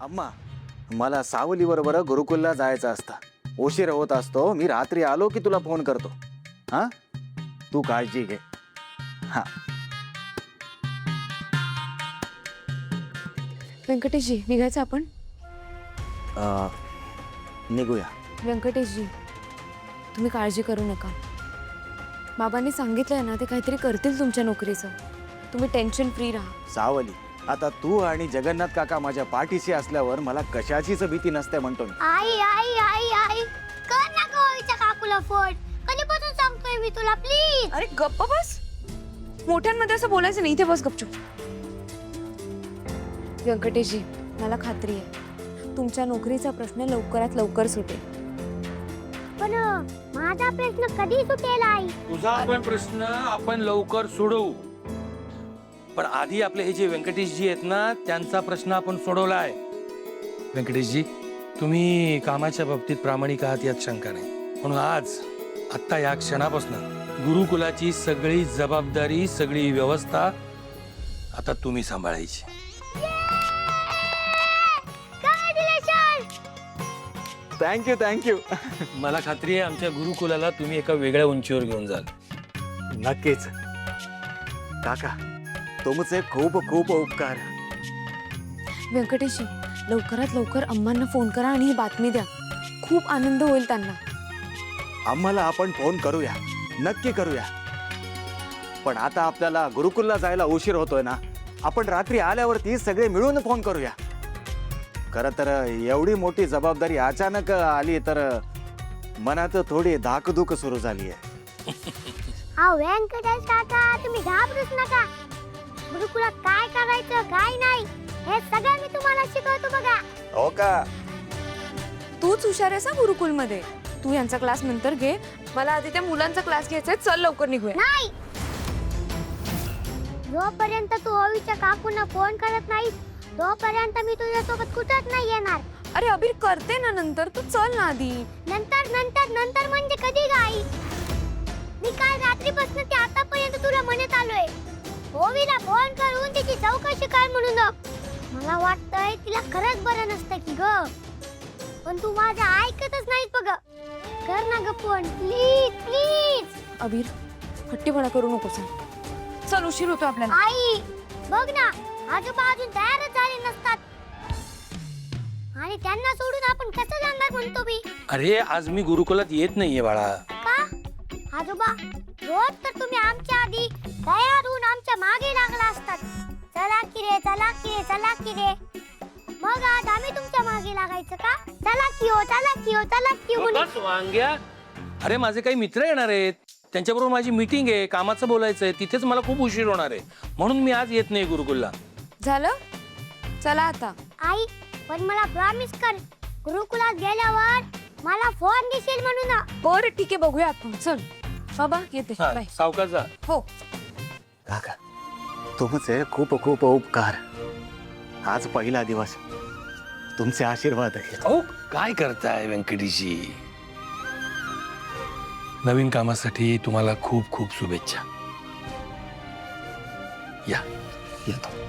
अम्मा, मला सावली बरोबर गुरुकुलला जायचं असतं. उशीर होत असतो. मी रात्री आलो की तुला फोन करतो. हा, तू काळजी घे. हा. व्यंकटेशजी, निघायचं आपण? निघूया. व्यंकटेशजी, तुम्ही काळजी करू नका. बाबांनी सांगितलंय ना, ते काहीतरी करतील तुमच्या नोकरीचं. तुम्ही टेन्शन फ्री राहा. सावली, आता तू आणि जगन्नाथ काका माझ्या पाठीशी असल्यावर मला कशाचीच भीती नसते म्हणतो मी. आई आई आई आई कर ना गोवीच्या काकूला फोन. कधीपासून सांगतोय मी तुला, प्लीज. अरे गप्प बस. मोठ्यांमध्ये असं बोलायचं नाही. इथे बस गपचूप. व्यंकटेशजी, मला खात्री आहे तुमच्या नोकरीचा प्रश्न लवकरात लवकर सुटेल. पण माझा प्रश्न कधी सुटेल आई? तुझा पण प्रश्न आपण लवकर सोडवू. पण आधी आपले हे जे व्यंकटेशजी आहेत ना, त्यांचा प्रश्न आपण सोडवलाय. व्यंकटेशजी, तुम्ही कामाच्या बाबतीत प्रामाणिक आहात यात शंका नाही. म्हणून आज आत्ता या क्षणापासून गुरुकुलाची सगळी जबाबदारी, सगळी व्यवस्था आता तुम्ही सांभाळायची. Thank you thank you. मला खात्री आहे आमच्या गुरुकुलाला तुम्ही एका वेगळ्या उंचीवर घेऊन जाल. नक्कीच काका, तुमचे खूप खूप उपकार. व्यंकटेशजी, लवकरात लवकर अम्मांना फोन करा आणि ही बातमी द्या. खूप आनंद होईल त्यांना. आम्हाला आपण फोन करूया, नक्की करूया. पण आता आपल्याला गुरुकुलला जायला उशीर होतोय ना, आपण रात्री आल्यावरती सगळे मिळून फोन करूया. खरं तर एवढी मोठी जबाबदारी अचानक आली तर मनात थोडी धाकधूक सुरू झाली आहे. हा व्यंकटेश काका, तुम्ही घाबरूच नका. गुरुकुलात काय करायचं काय नाही हे सगळं मी तुम्हाला शिकवतो बघा. हो का? तूच हुशार आहेस ना गुरुकुलमध्ये. तू यांचा क्लास नंतर घे. मला आधी त्या मुलांचा क्लास घ्यायचा आहे. चल लवकर निघूया. नाही, जोपर्यंत तू ओवीच्या काकूंना फोन करत नाही तोपर्यंत मी तुझ्यासोबत कुठंच नाही येणार. अरे अभिर, करते ना नंतर. तू चल ना आधी. नंतर नंतर नंतर म्हणजे कधी गाई? मी काल रात्रीपासून ते आतापर्यंत तुला म्हणत आलोय, ओवीला फोन करून तिची चौकशी कर म्हणून. मला वाटतंय तिला खरंच बरं नसतं की ग, पण तू माझं ऐकतच नाहीस बघ. कर ना ग फोन, प्लीज प्लीज. अभिर, हट्टीपणा करू नकोस. चल, उशीर होतो आपल्याला. आई बघ ना, आजोबा अजून तयारच झाले नसतात आणि त्यांना सोडून आपण कसं जाणार म्हणतो मी. अरे आज मी गुरुकुलात येत नाहीये बाळा. का आजोबा? रोज तर तुम्ही आमच्या आधी तयार होऊन आमच्या मागे लागला असतात. चला की रे, चला की रे, चला की रे. मग आज आम्ही तुमच्या मागे लागायचं का? चला की हो, चला की हो, चला की हो. बस वांग्या. अरे माझे काही मित्र येणार आहेत, त्यांच्याबरोबर माझी मीटिंग आहे, कामाचं बोलायचं आहे. तिथेच मला खूप उशीर होणार आहे, म्हणून मी आज येत नाही गुरुकुलला. झालं? चला आता. आई, पण मला प्रॉमिस कर, गुरुकुलात गेल्यावर मला फोन देशील म्हणून. बरं ठीक आहे, बघूया आपण. चल बाबा, येते. हा, बाय. सावकाश जा. हो. काका, तुमचे खूप खूप उपकार. आज पहिला दिवस, तुमचे आशीर्वाद आहे. अहो काय करताय व्यंकटेशजी? नवीन कामासाठी तुम्हाला खूप खूप शुभेच्छा. या येतो.